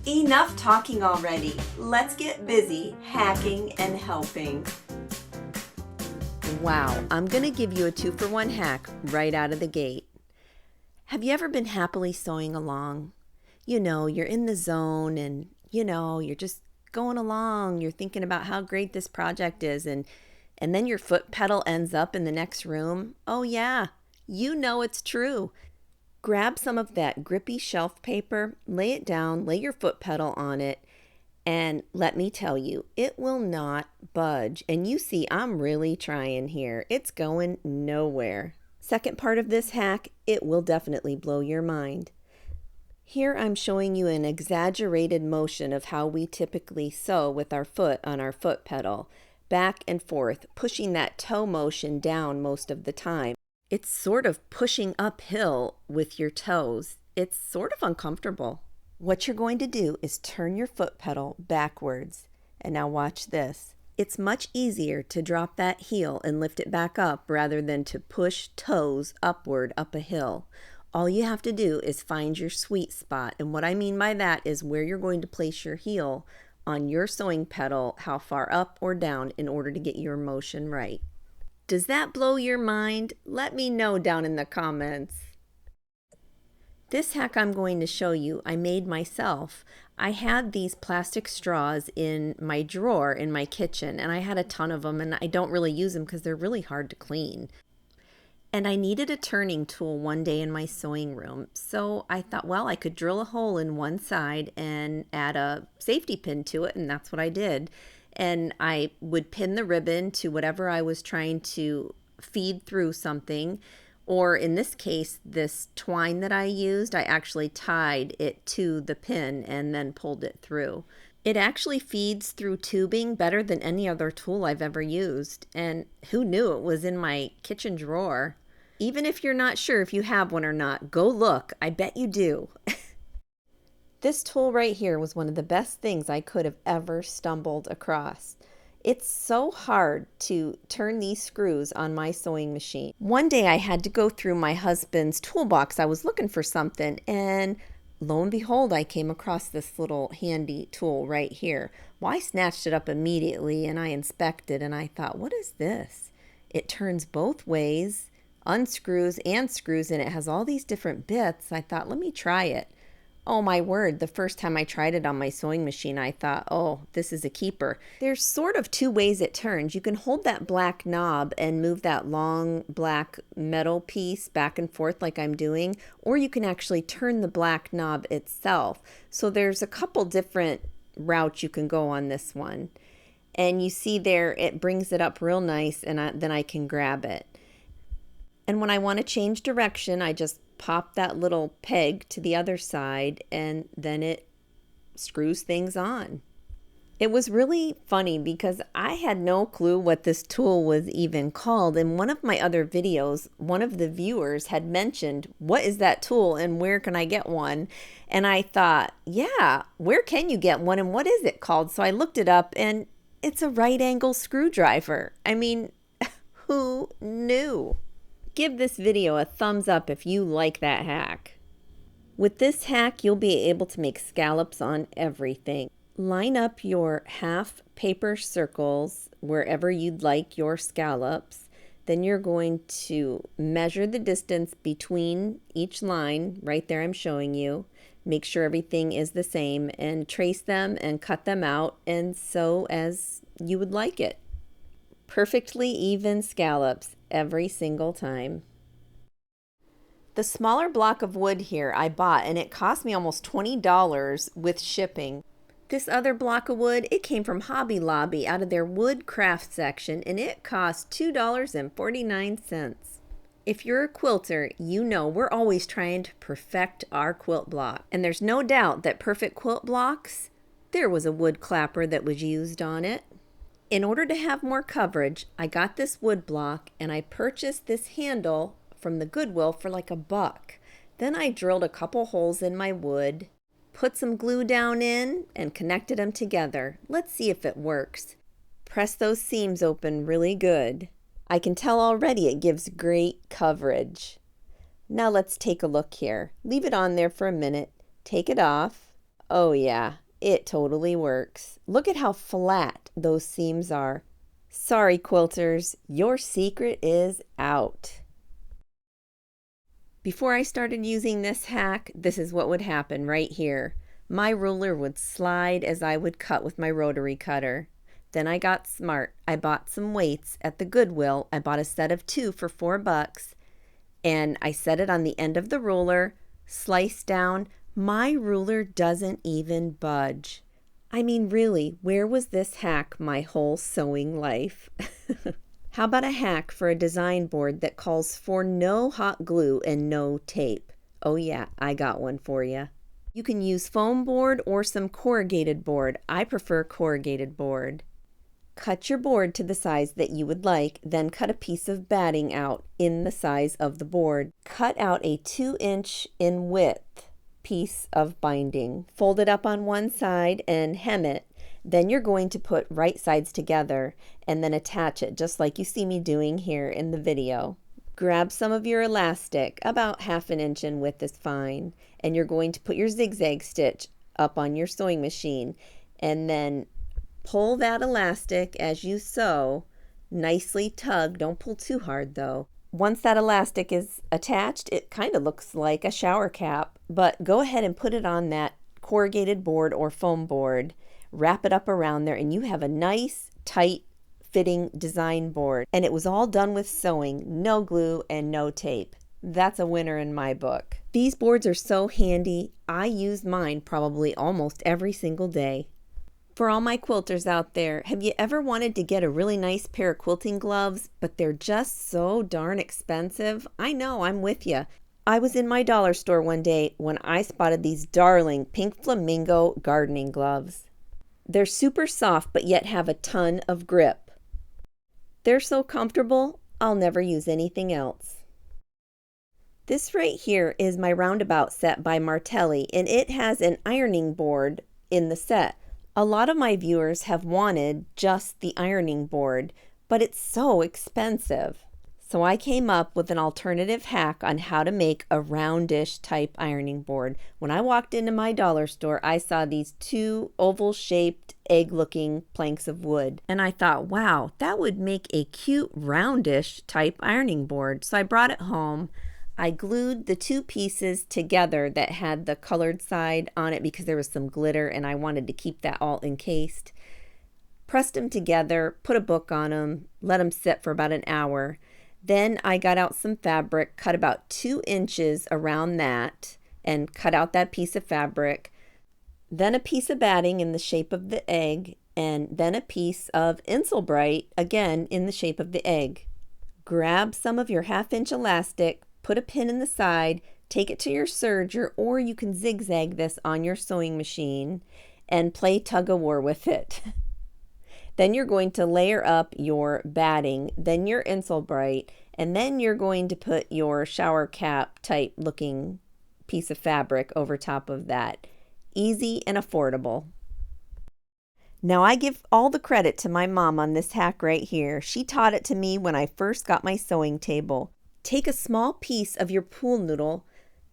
Enough talking already. Let's get busy hacking and helping. Wow, I'm going to give you a 2-for-1 hack right out of the gate. Have you ever been happily sewing along? You know, you're in the zone and, you're just going along. You're thinking about how great this project is and then your foot pedal ends up in the next room. Oh yeah, you know it's true. Grab some of that grippy shelf paper, lay it down, lay your foot pedal on it, and let me tell you, it will not budge. And you see, I'm really trying here. It's going nowhere. Second part of this hack, it will definitely blow your mind. Here I'm showing you an exaggerated motion of how we typically sew with our foot on our foot pedal, back and forth, pushing that toe motion down most of the time. It's sort of pushing uphill with your toes. It's sort of uncomfortable. What you're going to do is turn your foot pedal backwards. And now watch this. It's much easier to drop that heel and lift it back up rather than to push toes upward up a hill. All you have to do is find your sweet spot. And what I mean by that is where you're going to place your heel on your sewing pedal, how far up or down in order to get your motion right. Does that blow your mind? Let me know down in the comments. This hack I'm going to show you, I made myself. I had these plastic straws in my drawer in my kitchen, and I had a ton of them, and I don't really use them because they're really hard to clean. And I needed a turning tool one day in my sewing room, so I thought, well, I could drill a hole in one side and add a safety pin to it, and that's what I did. And I would pin the ribbon to whatever I was trying to feed through something. Or in this case, this twine that I used, I actually tied it to the pin and then pulled it through. It actually feeds through tubing better than any other tool I've ever used. And who knew it was in my kitchen drawer? Even if you're not sure if you have one or not, go look. I bet you do. This tool right here was one of the best things I could have ever stumbled across. It's so hard to turn these screws on my sewing machine. One day I had to go through my husband's toolbox. I was looking for something, and lo and behold, I came across this little handy tool right here. Well, I snatched it up immediately and I inspected and I thought, what is this? It turns both ways, unscrews and screws, and it has all these different bits. I thought, let me try it. Oh my word, the first time I tried it on my sewing machine, I thought, oh, this is a keeper. There's sort of two ways it turns. You can hold that black knob and move that long black metal piece back and forth like I'm doing, or you can actually turn the black knob itself. So there's a couple different routes you can go on this one. And you see there, it brings it up real nice, and then I can grab it. And when I want to change direction, I just pop that little peg to the other side and then it screws things on. It was really funny because I had no clue what this tool was even called. In one of my other videos, one of the viewers had mentioned, what is that tool and where can I get one? And I thought, yeah, where can you get one and what is it called? So I looked it up and it's a right angle screwdriver. I mean, who knew? Give this video a thumbs up if you like that hack. With this hack, you'll be able to make scallops on everything. Line up your half paper circles wherever you'd like your scallops. Then you're going to measure the distance between each line. Right there I'm showing you. Make sure everything is the same and trace them and cut them out and sew as you would like it. Perfectly even scallops every single time. The smaller block of wood here I bought, and it cost me almost $20 with shipping. This other block of wood, it came from Hobby Lobby out of their wood craft section, and it cost $2.49. If you're a quilter, you know we're always trying to perfect our quilt block. And there's no doubt that perfect quilt blocks, there was a wood clapper that was used on it. In order to have more coverage, I got this wood block and I purchased this handle from the Goodwill for like $1. Then I drilled a couple holes in my wood, put some glue down in, and connected them together. Let's see if it works. Press those seams open really good. I can tell already it gives great coverage. Now let's take a look here. Leave it on there for a minute. Take it off. Oh yeah, it totally works. Look at how flat those seams are. Sorry, quilters, your secret is out. Before I started using this hack, this is what would happen right here. My ruler would slide as I would cut with my rotary cutter. Then I got smart. I bought some weights at the Goodwill. I bought a set of 2 for $4, and I set it on the end of the ruler, sliced down. My ruler doesn't even budge. I mean, really, where was this hack my whole sewing life? How about a hack for a design board that calls for no hot glue and no tape? Oh yeah, I got one for you. You can use foam board or some corrugated board. I prefer corrugated board. Cut your board to the size that you would like, then cut a piece of batting out in the size of the board. Cut out a 2-inch in width piece of binding. Fold it up on one side and hem it. Then you're going to put right sides together and then attach it just like you see me doing here in the video. Grab some of your elastic, about 1/2 inch in width is fine, and you're going to put your zigzag stitch up on your sewing machine and then pull that elastic as you sew. Nicely tug, don't pull too hard though. Once that elastic is attached, it kind of looks like a shower cap, but go ahead and put it on that corrugated board or foam board. Wrap it up around there and you have a nice, tight fitting design board. And it was all done with sewing, no glue and no tape. That's a winner in my book. These boards are so handy. I use mine probably almost every single day. For all my quilters out there, have you ever wanted to get a really nice pair of quilting gloves, but they're just so darn expensive? I know, I'm with you. I was in my dollar store one day when I spotted these darling pink flamingo gardening gloves. They're super soft but yet have a ton of grip. They're so comfortable, I'll never use anything else. This right here is my roundabout set by Martelli, and it has an ironing board in the set. A lot of my viewers have wanted just the ironing board, but it's so expensive. So I came up with an alternative hack on how to make a roundish type ironing board. When I walked into my dollar store, I saw these 2 oval-shaped, egg-looking planks of wood. And I thought, wow, that would make a cute roundish type ironing board. So I brought it home. I glued the 2 pieces together that had the colored side on it because there was some glitter and I wanted to keep that all encased. Pressed them together, put a book on them, let them sit for about an hour. Then I got out some fabric, cut about 2 inches around that and cut out that piece of fabric. Then a piece of batting in the shape of the egg, and then a piece of Insulbright, again in the shape of the egg. Grab some of your 1/2 inch elastic, put a pin in the side, take it to your serger, or you can zigzag this on your sewing machine and play tug-of-war with it. Then you're going to layer up your batting, then your Insulbright, and then you're going to put your shower cap type looking piece of fabric over top of that. Easy and affordable. Now I give all the credit to my mom on this hack right here. She taught it to me when I first got my sewing table. Take a small piece of your pool noodle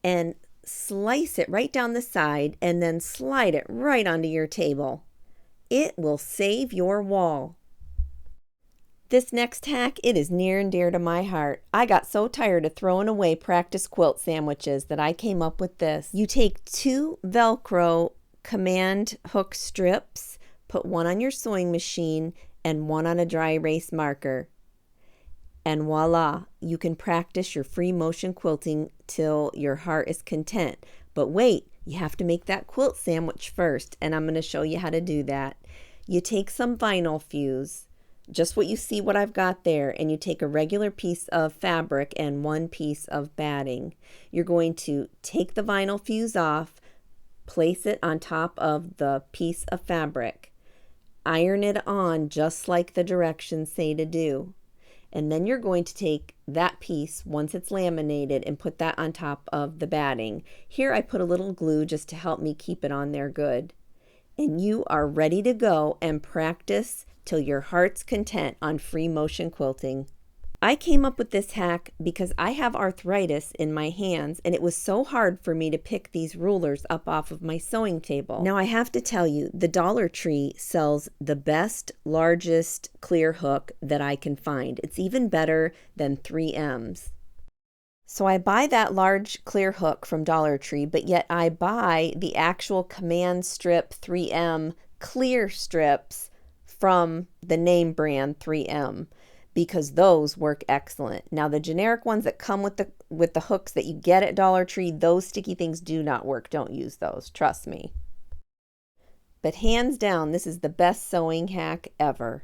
and slice it right down the side and then slide it right onto your table. It will save your wall. This next hack, it is near and dear to my heart. I got so tired of throwing away practice quilt sandwiches that I came up with this. You take 2 Velcro command hook strips, put one on your sewing machine and one on a dry erase marker. And voila, you can practice your free motion quilting till your heart is content. But wait, you have to make that quilt sandwich first, and I'm going to show you how to do that. You take some vinyl fuse, just what you see what I've got there, and you take a regular piece of fabric and 1 piece of batting. You're going to take the vinyl fuse off, place it on top of the piece of fabric. Iron it on just like the directions say to do. And then you're going to take that piece once it's laminated and put that on top of the batting. Here I put a little glue just to help me keep it on there good. And you are ready to go and practice till your heart's content on free motion quilting. I came up with this hack because I have arthritis in my hands and it was so hard for me to pick these rulers up off of my sewing table. Now I have to tell you, the Dollar Tree sells the best, largest clear hook that I can find. It's even better than 3M's. So I buy that large clear hook from Dollar Tree, but yet I buy the actual Command Strip 3M clear strips from the name brand 3M. Because those work excellent. Now the generic ones that come with the hooks that you get at Dollar Tree, those sticky things do not work. Don't use those, trust me. But hands down, this is the best sewing hack ever.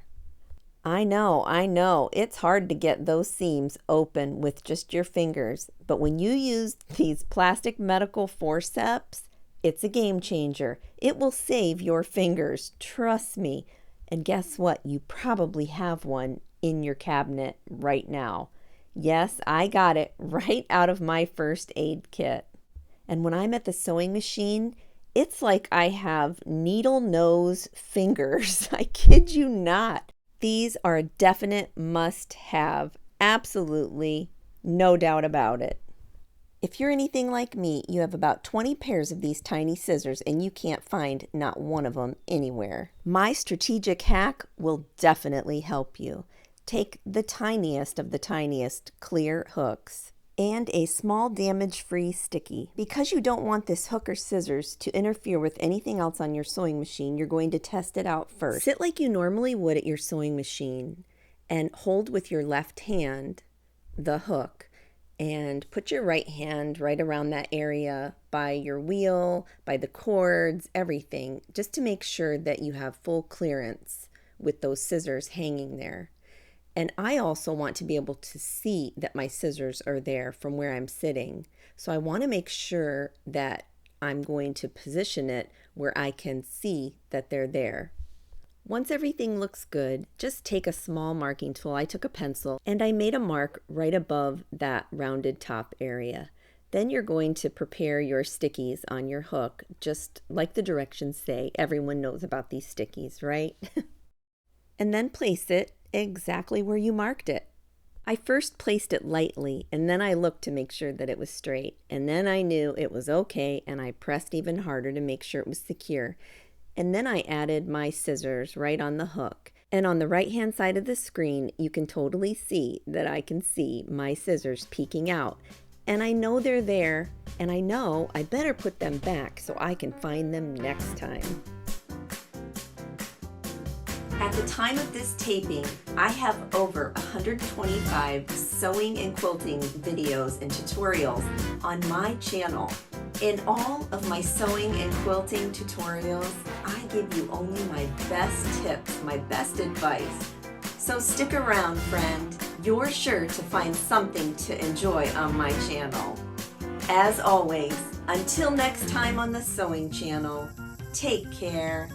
I know, it's hard to get those seams open with just your fingers, but when you use these plastic medical forceps, it's a game changer. It will save your fingers, trust me. And guess what? You probably have one in your cabinet right now. Yes, I got it right out of my first aid kit. And when I'm at the sewing machine, it's like I have needle nose fingers. I kid you not. These are a definite must-have. Absolutely, no doubt about it. If you're anything like me, you have about 20 pairs of these tiny scissors and you can't find not one of them anywhere. My strategic hack will definitely help you. Take the tiniest of the tiniest clear hooks and a small damage-free sticky. Because you don't want this hook or scissors to interfere with anything else on your sewing machine, you're going to test it out first. Sit like you normally would at your sewing machine and hold with your left hand the hook and put your right hand right around that area by your wheel, by the cords, everything, just to make sure that you have full clearance with those scissors hanging there. And I also want to be able to see that my scissors are there from where I'm sitting. So I want to make sure that I'm going to position it where I can see that they're there. Once everything looks good, just take a small marking tool. I took a pencil and I made a mark right above that rounded top area. Then you're going to prepare your stickies on your hook, just like the directions say. Everyone knows about these stickies, right? And then place it exactly where you marked it. I first placed it lightly and then I looked to make sure that it was straight, and then I knew it was okay and I pressed even harder to make sure it was secure. And then I added my scissors right on the hook. And on the right hand side of the screen you can totally see that I can see my scissors peeking out. And I know they're there, and I know I better put them back so I can find them next time. At the time of this taping, I have over 125 sewing and quilting videos and tutorials on my channel. In all of my sewing and quilting tutorials, I give you only my best tips, my best advice. So stick around, friend. You're sure to find something to enjoy on my channel. As always, until next time on the Sewing Channel, take care.